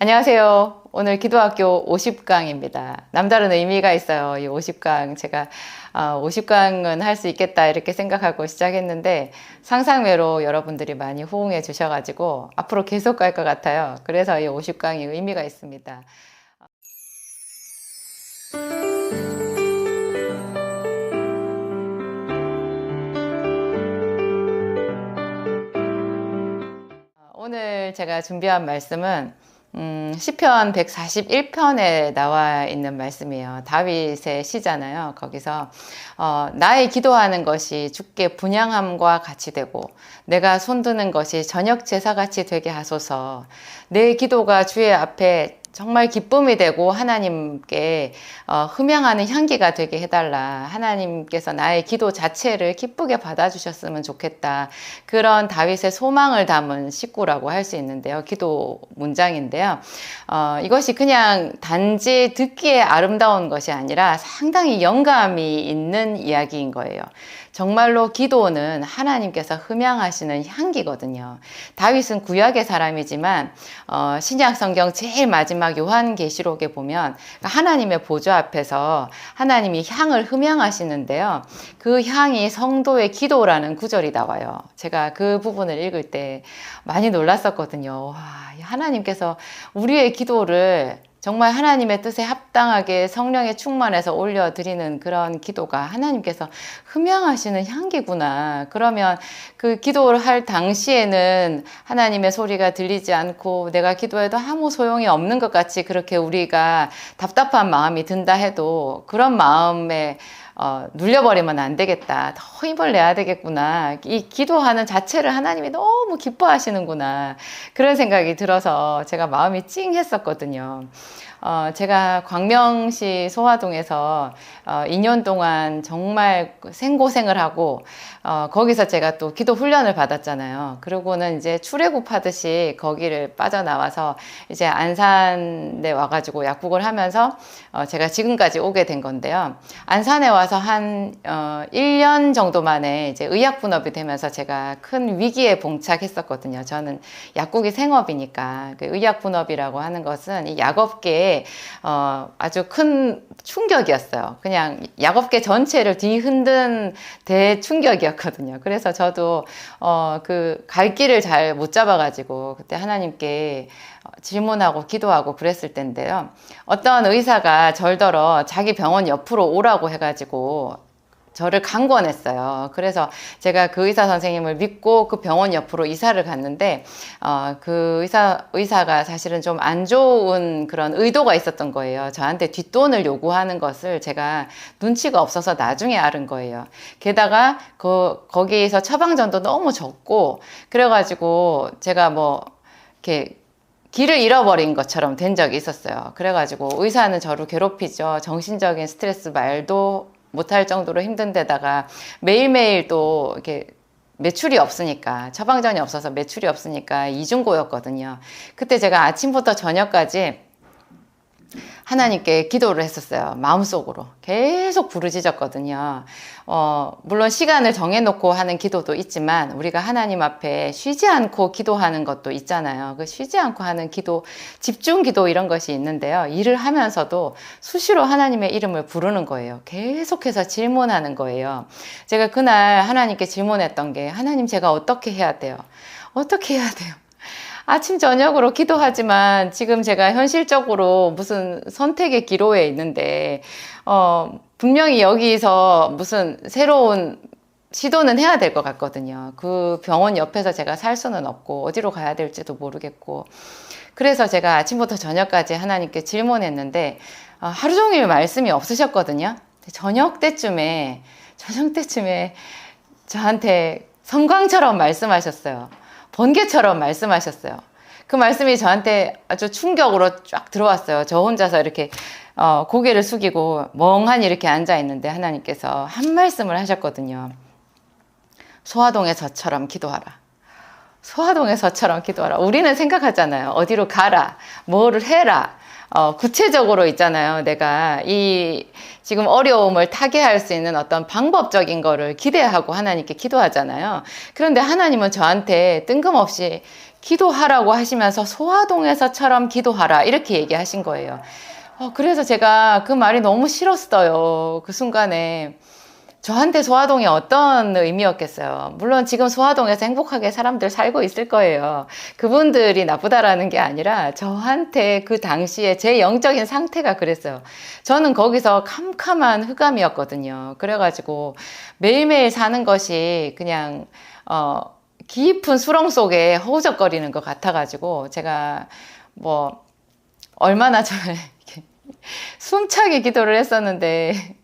안녕하세요. 오늘 기도학교 50강입니다. 남다른 의미가 있어요. 이 50강. 제가 50강은 할 수 있겠다 이렇게 생각하고 시작했는데 상상외로 여러분들이 많이 호응해 주셔가지고 앞으로 계속 갈 것 같아요. 그래서 이 50강이 의미가 있습니다. 오늘 제가 준비한 말씀은 시편 141편에 나와 있는 말씀이에요. 다윗의 시잖아요. 거기서 나의 기도하는 것이 주께 분향함과 같이 되고 내가 손드는 것이 저녁 제사같이 되게 하소서. 내 기도가 주의 앞에 정말 기쁨이 되고 하나님께 흠양하는 향기가 되게 해달라. 하나님께서 나의 기도 자체를 기쁘게 받아주셨으면 좋겠다. 그런 다윗의 소망을 담은 식구라고 할 수 있는데요. 기도 문장인데요. 이것이 그냥 단지 듣기에 아름다운 것이 아니라 상당히 영감이 있는 이야기인 거예요. 정말로 기도는 하나님께서 흠양하시는 향기거든요. 다윗은 구약의 사람이지만 신약 성경 제일 마지막 요한계시록에 보면 하나님의 보좌 앞에서 하나님이 향을 흠양하시는데요. 그 향이 성도의 기도라는 구절이 나와요. 제가 그 부분을 읽을 때 많이 놀랐었거든요. 와, 하나님께서 우리의 기도를 정말 하나님의 뜻에 합당하게 성령에 충만해서 올려드리는 그런 기도가 하나님께서 흠양하시는 향기구나. 그러면 그 기도를 할 당시에는 하나님의 소리가 들리지 않고 내가 기도해도 아무 소용이 없는 것 같이 그렇게 우리가 답답한 마음이 든다 해도 그런 마음에 눌려버리면 안 되겠다. 더 힘을 내야 되겠구나. 이 기도하는 자체를 하나님이 너무 기뻐하시는구나. 그런 생각이 들어서 제가 마음이 찡했었거든요. 제가 광명시 소화동에서 2년 동안 정말 생고생을 하고 거기서 제가 또 기도 훈련을 받았잖아요. 그러고는 이제 출애굽하듯이 거기를 빠져나와서 이제 안산에 와가지고 약국을 하면서 제가 지금까지 오게 된 건데요. 안산에 와서 한 1년 정도 만에 이제 의약분업이 되면서 제가 큰 위기에 봉착했었거든요. 저는 약국이 생업이니까 그 의약분업이라고 하는 것은 이 약업계에 아주 큰 충격이었어요. 그냥 약업계 전체를 뒤흔든 대충격이었거든요. 그래서 저도 그 갈 길을 잘 못 잡아가지고 그때 하나님께 질문하고 기도하고 그랬을 텐데요. 어떤 의사가 절더러 자기 병원 옆으로 오라고 해가지고 저를 강권했어요. 그래서 제가 그 의사 선생님을 믿고 그 병원 옆으로 이사를 갔는데 그 의사가 사실은 좀 안 좋은 그런 의도가 있었던 거예요. 저한테 뒷돈을 요구하는 것을 제가 눈치가 없어서 나중에 알은 거예요. 게다가 거기에서 처방전도 너무 적고 그래가지고 제가 뭐 이렇게 길을 잃어버린 것처럼 된 적이 있었어요. 그래가지고 의사는 저를 괴롭히죠. 정신적인 스트레스 말도 못할 정도로 힘든 데다가 매일매일 또 이렇게 매출이 없으니까 처방전이 없어서 매출이 없으니까 이중고였거든요. 그때 제가 아침부터 저녁까지 하나님께 기도를 했었어요. 마음속으로 계속 부르짖었거든요. 물론 시간을 정해놓고 하는 기도도 있지만 우리가 하나님 앞에 쉬지 않고 기도하는 것도 있잖아요. 그 쉬지 않고 하는 기도, 집중 기도 이런 것이 있는데요. 일을 하면서도 수시로 하나님의 이름을 부르는 거예요. 계속해서 질문하는 거예요. 제가 그날 하나님께 질문했던 게 하나님 제가 어떻게 해야 돼요? 어떻게 해야 돼요? 아침 저녁으로 기도하지만 지금 제가 현실적으로 무슨 선택의 기로에 있는데 분명히 여기서 무슨 새로운 시도는 해야 될 것 같거든요. 그 병원 옆에서 제가 살 수는 없고 어디로 가야 될지도 모르겠고 그래서 제가 아침부터 저녁까지 하나님께 질문했는데 하루 종일 말씀이 없으셨거든요. 저녁 때쯤에 저한테 성광처럼 말씀하셨어요. 번개처럼 말씀하셨어요. 그 말씀이 저한테 아주 충격으로 쫙 들어왔어요. 저 혼자서 이렇게 고개를 숙이고 멍하니 이렇게 앉아 있는데 하나님께서 한 말씀을 하셨거든요. 소화동에서처럼 기도하라. 소화동에서처럼 기도하라. 우리는 생각하잖아요. 어디로 가라. 뭐를 해라. 구체적으로 있잖아요. 내가 이 지금 어려움을 타개할 수 있는 어떤 방법적인 거를 기대하고 하나님께 기도하잖아요. 그런데 하나님은 저한테 뜬금없이 기도하라고 하시면서 소화동에서처럼 기도하라 이렇게 얘기하신 거예요. 그래서 제가 그 말이 너무 싫었어요. 그 순간에. 저한테 소화동이 어떤 의미였겠어요. 물론 지금 소화동에서 행복하게 사람들 살고 있을 거예요. 그분들이 나쁘다라는 게 아니라 저한테 그 당시에 제 영적인 상태가 그랬어요. 저는 거기서 캄캄한 흑암이었거든요. 그래가지고 매일매일 사는 것이 그냥 깊은 수렁 속에 허우적거리는 것 같아가지고 제가 뭐 얼마나 전에 숨차게 기도를 했었는데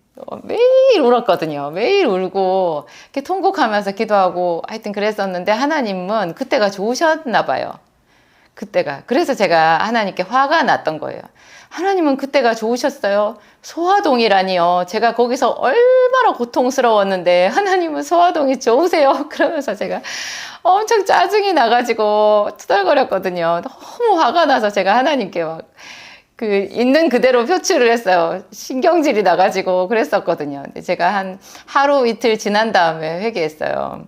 매일 울었거든요. 매일 울고 이렇게 통곡하면서 기도하고 하여튼 그랬었는데 하나님은 그때가 좋으셨나 봐요. 그때가. 그래서 제가 하나님께 화가 났던 거예요. 하나님은 그때가 좋으셨어요. 소화동이라니요. 제가 거기서 얼마나 고통스러웠는데 하나님은 소화동이 좋으세요. 그러면서 제가 엄청 짜증이 나가지고 투덜거렸거든요. 너무 화가 나서 제가 하나님께 막 있는 그대로 표출을 했어요. 신경질이 나가지고 그랬었거든요. 근데 제가 한 하루 이틀 지난 다음에 회개했어요.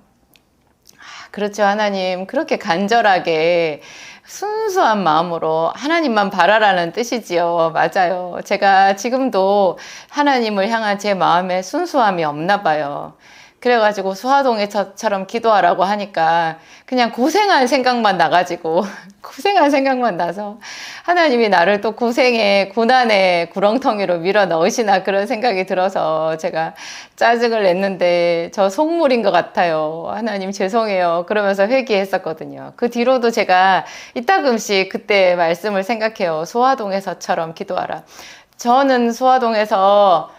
그렇죠. 하나님, 그렇게 간절하게 순수한 마음으로 하나님만 바라라는 뜻이지요. 맞아요. 제가 지금도 하나님을 향한 제 마음에 순수함이 없나 봐요. 그래가지고 소화동에처럼 기도하라고 하니까 그냥 고생한 생각만 나가지고 고생한 생각만 나서 하나님이 나를 또 고생의 고난의 구렁텅이로 밀어 넣으시나 그런 생각이 들어서 제가 짜증을 냈는데 저 속물인 것 같아요. 하나님 죄송해요. 그러면서 회개했었거든요. 그 뒤로도 제가 이따금씩 그때 말씀을 생각해요. 소화동에서처럼 기도하라. 저는 소화동에서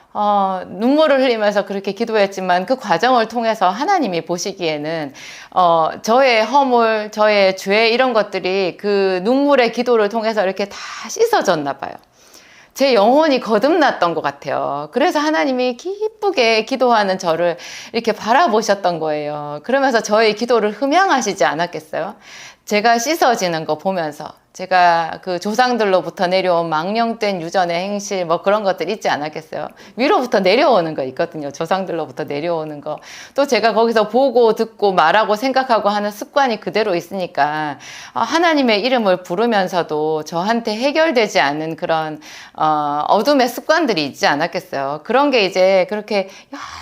눈물을 흘리면서 그렇게 기도했지만 그 과정을 통해서 하나님이 보시기에는 저의 허물, 저의 죄 이런 것들이 그 눈물의 기도를 통해서 이렇게 다 씻어졌나 봐요. 제 영혼이 거듭났던 것 같아요. 그래서 하나님이 기쁘게 기도하는 저를 이렇게 바라보셨던 거예요. 그러면서 저의 기도를 흠양하시지 않았겠어요? 제가 씻어지는 거 보면서 제가 그 조상들로부터 내려온 망령된 유전의 행실 뭐 그런 것들 있지 않았겠어요? 위로부터 내려오는 거 있거든요. 조상들로부터 내려오는 거. 또 제가 거기서 보고 듣고 말하고 생각하고 하는 습관이 그대로 있으니까 하나님의 이름을 부르면서도 저한테 해결되지 않는 그런 어둠의 습관들이 있지 않았겠어요? 그런 게 이제 그렇게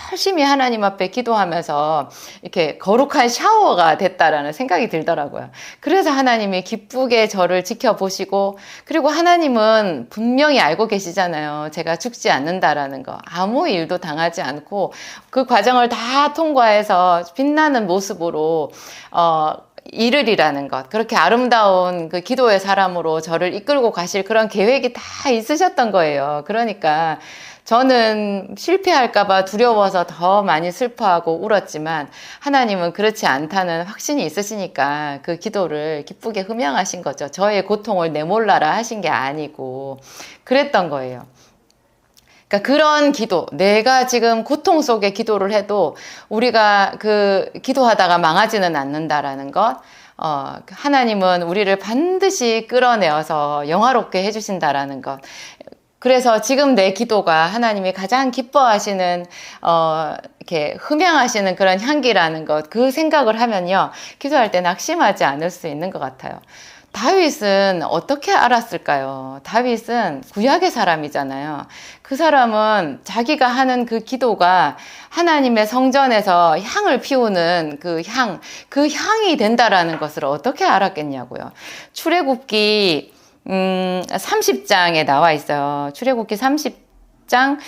열심히 하나님 앞에 기도하면서 이렇게 거룩한 샤워가 됐다라는 생각이 들더라고요. 그래서 하나님이 기쁘게 저를 지켜보시고, 그리고 하나님은 분명히 알고 계시잖아요. 제가 죽지 않는다라는 거. 아무 일도 당하지 않고 그 과정을 다 통과해서 빛나는 모습으로 이르리라는 것. 그렇게 아름다운 그 기도의 사람으로 저를 이끌고 가실 그런 계획이 다 있으셨던 거예요. 그러니까 저는 실패할까봐 두려워서 더 많이 슬퍼하고 울었지만 하나님은 그렇지 않다는 확신이 있으시니까 그 기도를 기쁘게 흠양하신 거죠. 저의 고통을 내몰라라 하신 게 아니고 그랬던 거예요. 그러니까 그런 기도, 내가 지금 고통 속에 기도를 해도 우리가 그 기도하다가 망하지는 않는다라는 것, 하나님은 우리를 반드시 끌어내어서 영화롭게 해주신다라는 것. 그래서 지금 내 기도가 하나님이 가장 기뻐하시는 이렇게 흠양하시는 그런 향기라는 것, 그 생각을 하면요 기도할 때 낙심하지 않을 수 있는 것 같아요. 다윗은 어떻게 알았을까요? 다윗은 구약의 사람이잖아요. 그 사람은 자기가 하는 그 기도가 하나님의 성전에서 향을 피우는 그 향이 된다라는 것을 어떻게 알았겠냐고요. 출애굽기 30장에 나와 있어요. 출애굽기 30장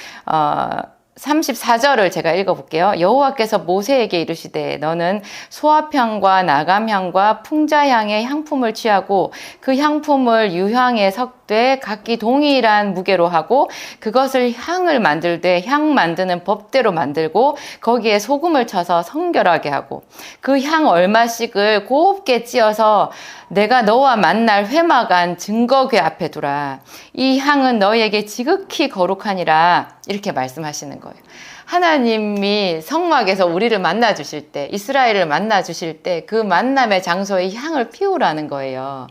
34절을 제가 읽어볼게요. 여호와께서 모세에게 이르시되 너는 소화향과 나감향과 풍자향의 향품을 취하고 그 향품을 유향에 섞되 각기 동일한 무게로 하고 그것을 향을 만들되 향 만드는 법대로 만들고 거기에 소금을 쳐서 성결하게 하고 그 향 얼마씩을 곱게 찧어서 내가 너와 만날 회막안 증거궤 앞에 두라. 이 향은 너희에게 지극히 거룩하니라. 이렇게 말씀하시는 거예요. 하나님이 성막에서 우리를 만나 주실 때, 이스라엘을 만나 주실 때 그 만남의 장소에 향을 피우라는 거예요.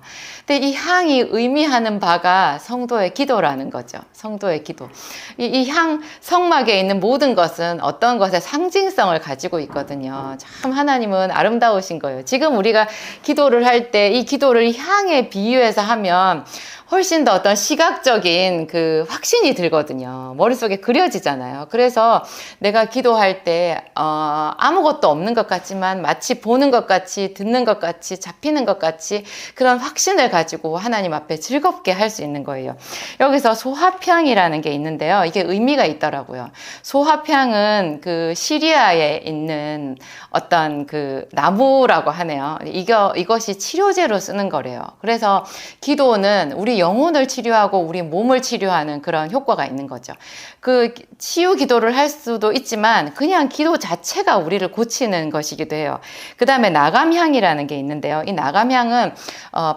근데 이 향이 의미하는 바가 성도의 기도라는 거죠. 성도의 기도. 이 향, 성막에 있는 모든 것은 어떤 것의 상징성을 가지고 있거든요. 참 하나님은 아름다우신 거예요. 지금 우리가 기도를 할 때 이 기도를 향에 비유해서 하면 훨씬 더 어떤 시각적인 그 확신이 들거든요. 머릿속에 그려지잖아요. 그래서 내가 기도할 때 아무것도 없는 것 같지만 마치 보는 것 같이 듣는 것 같이 잡히는 것 같이 그런 확신을 가지고 하나님 앞에 즐겁게 할 수 있는 거예요. 여기서 소합향이라는 게 있는데요. 이게 의미가 있더라고요. 소합향은 그 시리아에 있는 어떤 그 나무라고 하네요. 이것이 치료제로 쓰는 거래요. 그래서 기도는 우리 영혼을 치료하고 우리 몸을 치료하는 그런 효과가 있는 거죠. 그 치유 기도를 할 수도 있지만 그냥 기도 자체가 우리를 고치는 것이기도 해요. 그 다음에 나감향이라는 게 있는데요. 이 나감향은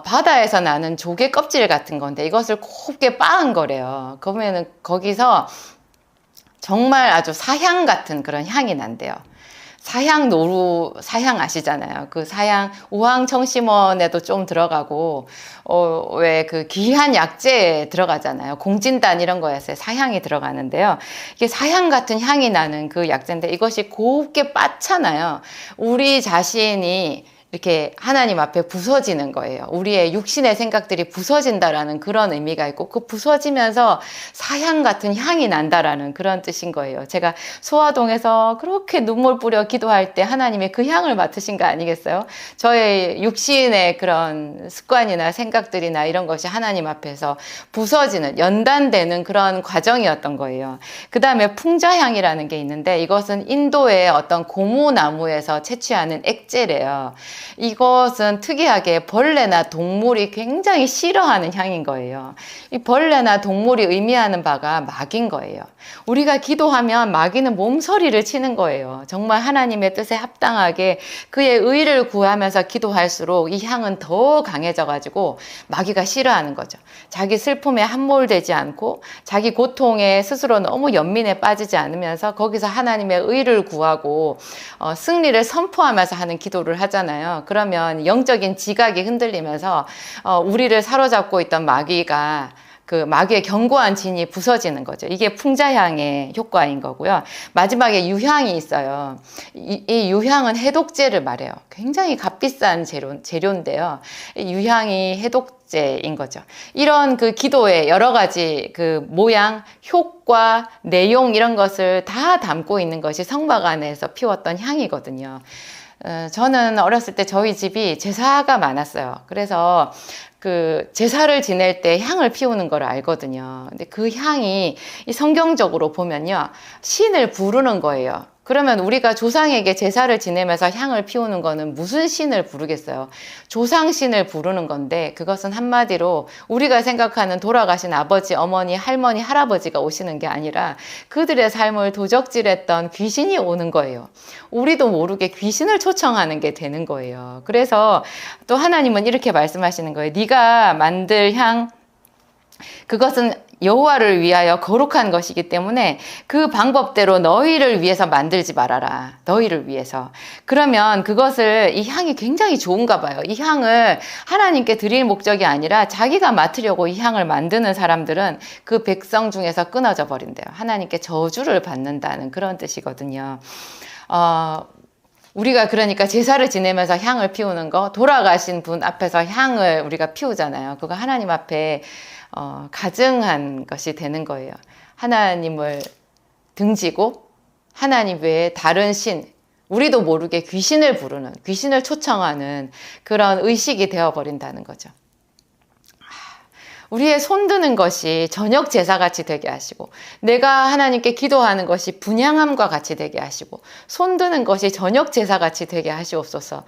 바다에서 나는 조개 껍질 같은 건데 이것을 곱게 빻은 거래요. 그러면은 거기서 정말 아주 사향 같은 그런 향이 난대요. 사향 노루, 사향 아시잖아요. 그 사향, 우황청심원에도 좀 들어가고, 왜 그 귀한 약재에 들어가잖아요. 공진단 이런 거에서 사향이 들어가는데요. 이게 사향 같은 향이 나는 그 약재인데 이것이 곱게 빻잖아요. 우리 자신이 이렇게 하나님 앞에 부서지는 거예요. 우리의 육신의 생각들이 부서진다라는 그런 의미가 있고 그 부서지면서 사향 같은 향이 난다라는 그런 뜻인 거예요. 제가 소화동에서 그렇게 눈물 뿌려 기도할 때 하나님이 그 향을 맡으신 거 아니겠어요? 저의 육신의 그런 습관이나 생각들이나 이런 것이 하나님 앞에서 부서지는, 연단되는 그런 과정이었던 거예요. 그 다음에 풍자향이라는 게 있는데 이것은 인도의 어떤 고무나무에서 채취하는 액재래요. 이것은 특이하게 벌레나 동물이 굉장히 싫어하는 향인 거예요. 이 벌레나 동물이 의미하는 바가 마귀인 거예요. 우리가 기도하면 마귀는 몸서리를 치는 거예요. 정말 하나님의 뜻에 합당하게 그의 의를 구하면서 기도할수록 이 향은 더 강해져 가지고 마귀가 싫어하는 거죠. 자기 슬픔에 함몰되지 않고 자기 고통에 스스로 너무 연민에 빠지지 않으면서 거기서 하나님의 의를 구하고 승리를 선포하면서 하는 기도를 하잖아요. 그러면 영적인 지각이 흔들리면서 우리를 사로잡고 있던 마귀가 그 마귀의 견고한 진이 부서지는 거죠. 이게 풍자향의 효과인 거고요. 마지막에 유향이 있어요. 이 유향은 해독제를 말해요. 굉장히 값비싼 재료인데요. 이 유향이 해독제인 거죠. 이런 그 기도의 여러 가지 그 모양, 효과, 내용 이런 것을 다 담고 있는 것이 성막 안에서 피웠던 향이거든요. 저는 어렸을 때 저희 집이 제사가 많았어요. 그래서 그 제사를 지낼 때 향을 피우는 걸 알거든요. 근데 그 향이 이 성경적으로 보면요, 신을 부르는 거예요. 그러면 우리가 조상에게 제사를 지내면서 향을 피우는 거는 무슨 신을 부르겠어요? 조상신을 부르는 건데 그것은 한마디로 우리가 생각하는 돌아가신 아버지, 어머니, 할머니, 할아버지가 오시는 게 아니라 그들의 삶을 도적질했던 귀신이 오는 거예요. 우리도 모르게 귀신을 초청하는 게 되는 거예요. 그래서 또 하나님은 이렇게 말씀하시는 거예요. 네가 만들 향, 그것은 여호와를 위하여 거룩한 것이기 때문에 그 방법대로 너희를 위해서 만들지 말아라. 너희를 위해서. 그러면 그것을, 이 향이 굉장히 좋은가 봐요. 이 향을 하나님께 드릴 목적이 아니라 자기가 맡으려고 이 향을 만드는 사람들은 그 백성 중에서 끊어져 버린대요. 하나님께 저주를 받는다는 그런 뜻이거든요. 우리가 그러니까 제사를 지내면서 향을 피우는 거, 돌아가신 분 앞에서 향을 우리가 피우잖아요. 그거 하나님 앞에 가증한 것이 되는 거예요. 하나님을 등지고 하나님 외에 다른 신, 우리도 모르게 귀신을 부르는, 귀신을 초청하는 그런 의식이 되어버린다는 거죠. 우리의 손드는 것이 저녁 제사같이 되게 하시고, 내가 하나님께 기도하는 것이 분향함과 같이 되게 하시고, 손드는 것이 저녁 제사같이 되게 하시옵소서.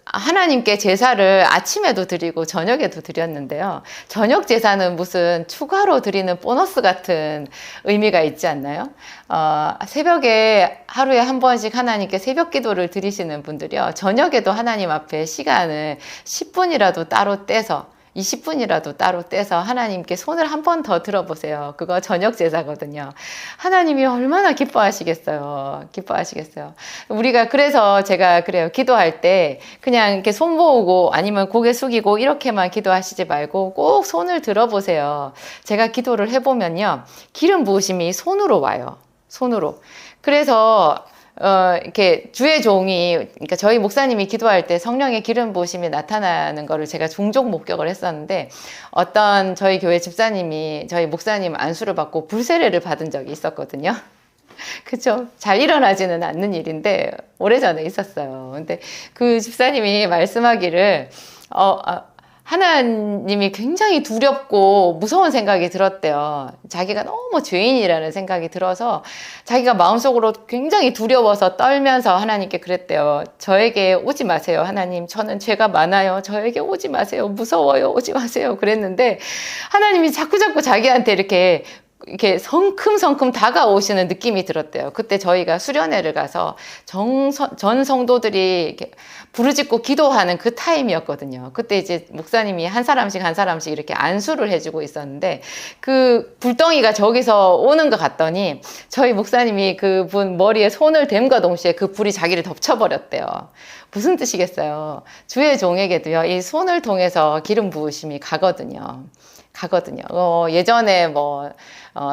하나님께 제사를 아침에도 드리고 저녁에도 드렸는데요. 저녁 제사는 무슨 추가로 드리는 보너스 같은 의미가 있지 않나요? 새벽에 하루에 한 번씩 하나님께 새벽 기도를 드리시는 분들이요, 저녁에도 하나님 앞에 시간을 10분이라도 따로 떼서 20분이라도 따로 떼서 하나님께 손을 한 번 더 들어보세요. 그거 저녁 제사거든요. 하나님이 얼마나 기뻐하시겠어요. 기뻐하시겠어요. 우리가 그래서 제가 그래요. 기도할 때 그냥 이렇게 손 모으고 아니면 고개 숙이고 이렇게만 기도하시지 말고 꼭 손을 들어보세요. 제가 기도를 해보면요. 기름 부으심이 손으로 와요. 손으로. 그래서 이렇게 주의 종이, 그러니까 저희 목사님이 기도할 때 성령의 기름 부으심이 나타나는 거를 제가 종종 목격을 했었는데, 어떤 저희 교회 집사님이 저희 목사님 안수를 받고 불세례를 받은 적이 있었거든요. 그쵸? 잘 일어나지는 않는 일인데, 오래전에 있었어요. 근데 그 집사님이 말씀하기를, 하나님이 굉장히 두렵고 무서운 생각이 들었대요. 자기가 너무 죄인이라는 생각이 들어서 자기가 마음속으로 굉장히 두려워서 떨면서 하나님께 그랬대요. 저에게 오지 마세요. 하나님, 저는 죄가 많아요. 저에게 오지 마세요. 무서워요. 오지 마세요. 그랬는데 하나님이 자꾸자꾸 자기한테 이렇게 성큼성큼 다가오시는 느낌이 들었대요. 그때 저희가 수련회를 가서 전 성도들이 이렇게 부르짖고 기도하는 그 타임이었거든요. 그때 이제 목사님이 한 사람씩 이렇게 안수를 해주고 있었는데, 그 불덩이가 저기서 오는 것 같더니 저희 목사님이 그분 머리에 손을 댐과 동시에 그 불이 자기를 덮쳐버렸대요. 무슨 뜻이겠어요? 주의 종에게도요, 이 손을 통해서 기름 부으심이 가거든요. 예전에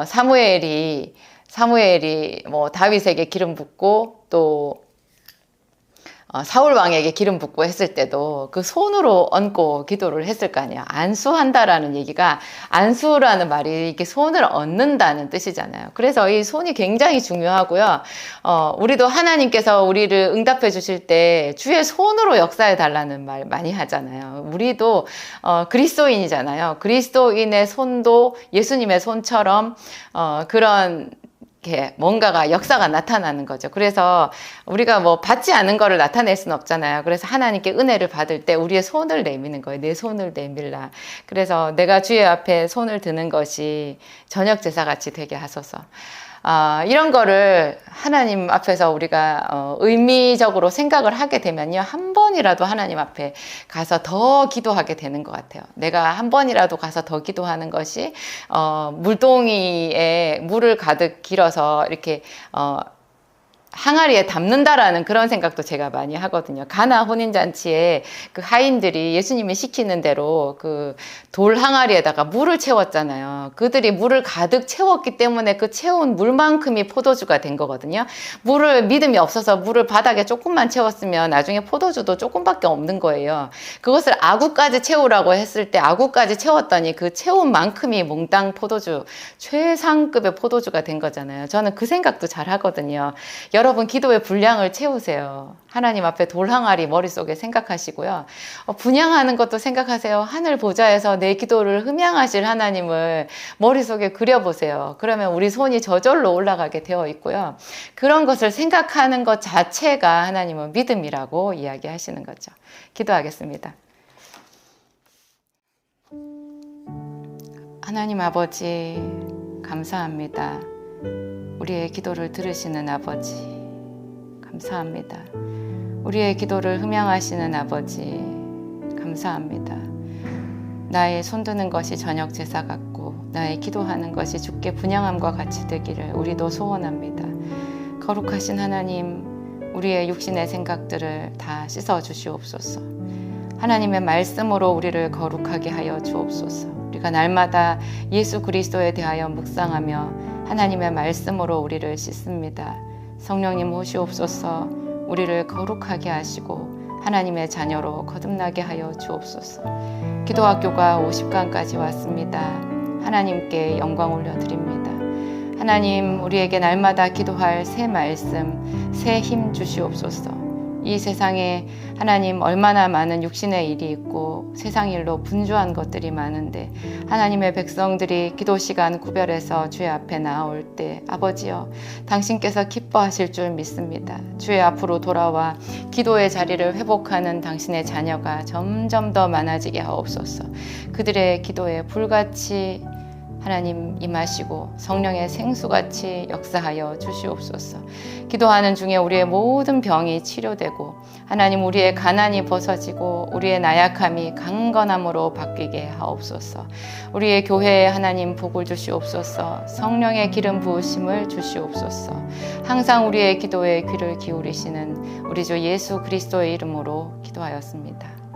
사무엘이 다윗에게 기름 붓고 또 사울 왕에게 기름 붓고 했을 때도 그 손으로 얹고 기도를 했을 거 아니에요. 안수한다라는 얘기가, 안수라는 말이 이렇게 손을 얹는다는 뜻이잖아요. 그래서 이 손이 굉장히 중요하고요. 우리도 하나님께서 우리를 응답해 주실 때 주의 손으로 역사해 달라는 말 많이 하잖아요. 우리도 그리스도인이잖아요. 그리스도인의 손도 예수님의 손처럼 그런 뭔가가 역사가 나타나는 거죠. 그래서 우리가 받지 않은 거를 나타낼 수는 없잖아요. 그래서 하나님께 은혜를 받을 때 우리의 손을 내미는 거예요. 내 손을 내밀라. 그래서 내가 주의 앞에 손을 드는 것이 저녁 제사같이 되게 하소서. 이런 거를 하나님 앞에서 우리가 의미적으로 생각을 하게 되면요, 한 번이라도 하나님 앞에 가서 더 기도하게 되는 것 같아요. 내가 한 번이라도 가서 더 기도하는 것이 물동이에 물을 가득 길어서 이렇게 항아리에 담는다라는 그런 생각도 제가 많이 하거든요. 가나 혼인잔치에 그 하인들이 예수님이 시키는 대로 그 돌 항아리에다가 물을 채웠잖아요. 그들이 물을 가득 채웠기 때문에 그 채운 물만큼이 포도주가 된 거거든요. 믿음이 없어서 물을 바닥에 조금만 채웠으면 나중에 포도주도 조금밖에 없는 거예요. 그것을 아구까지 채우라고 했을 때 아구까지 채웠더니 그 채운 만큼이 몽땅 포도주, 최상급의 포도주가 된 거잖아요. 저는 그 생각도 잘 하거든요. 여러분, 기도의 분량을 채우세요. 하나님 앞에 돌 항아리 머릿속에 생각하시고요. 분양하는 것도 생각하세요. 하늘 보좌에서 내 기도를 흠양하실 하나님을 머릿속에 그려보세요. 그러면 우리 손이 저절로 올라가게 되어 있고요. 그런 것을 생각하는 것 자체가 하나님은 믿음이라고 이야기하시는 거죠. 기도하겠습니다. 하나님 아버지, 감사합니다. 우리의 기도를 들으시는 아버지, 감사합니다. 우리의 기도를 흠양하시는 아버지, 감사합니다. 나의 손드는 것이 저녁 제사 같고 나의 기도하는 것이 주께 분향함과 같이 되기를 우리도 소원합니다. 거룩하신 하나님, 우리의 육신의 생각들을 다 씻어 주시옵소서. 하나님의 말씀으로 우리를 거룩하게 하여 주옵소서. 우리가 날마다 예수 그리스도에 대하여 묵상하며 하나님의 말씀으로 우리를 씻습니다. 성령님 오시옵소서. 우리를 거룩하게 하시고 하나님의 자녀로 거듭나게 하여 주옵소서. 기도학교가 50강까지 왔습니다. 하나님께 영광 올려드립니다. 하나님, 우리에게 날마다 기도할 새 말씀, 새 힘 주시옵소서. 이 세상에 하나님 얼마나 많은 육신의 일이 있고 세상 일로 분주한 것들이 많은데 하나님의 백성들이 기도 시간 구별해서 주의 앞에 나올 때 아버지여, 당신께서 기뻐하실 줄 믿습니다. 주의 앞으로 돌아와 기도의 자리를 회복하는 당신의 자녀가 점점 더 많아지게 하옵소서. 그들의 기도에 불같이 하나님 임하시고 성령의 생수같이 역사하여 주시옵소서. 기도하는 중에 우리의 모든 병이 치료되고 하나님 우리의 가난이 벗어지고 우리의 나약함이 강건함으로 바뀌게 하옵소서. 우리의 교회에 하나님 복을 주시옵소서. 성령의 기름 부으심을 주시옵소서. 항상 우리의 기도에 귀를 기울이시는 우리 주 예수 그리스도의 이름으로 기도하였습니다.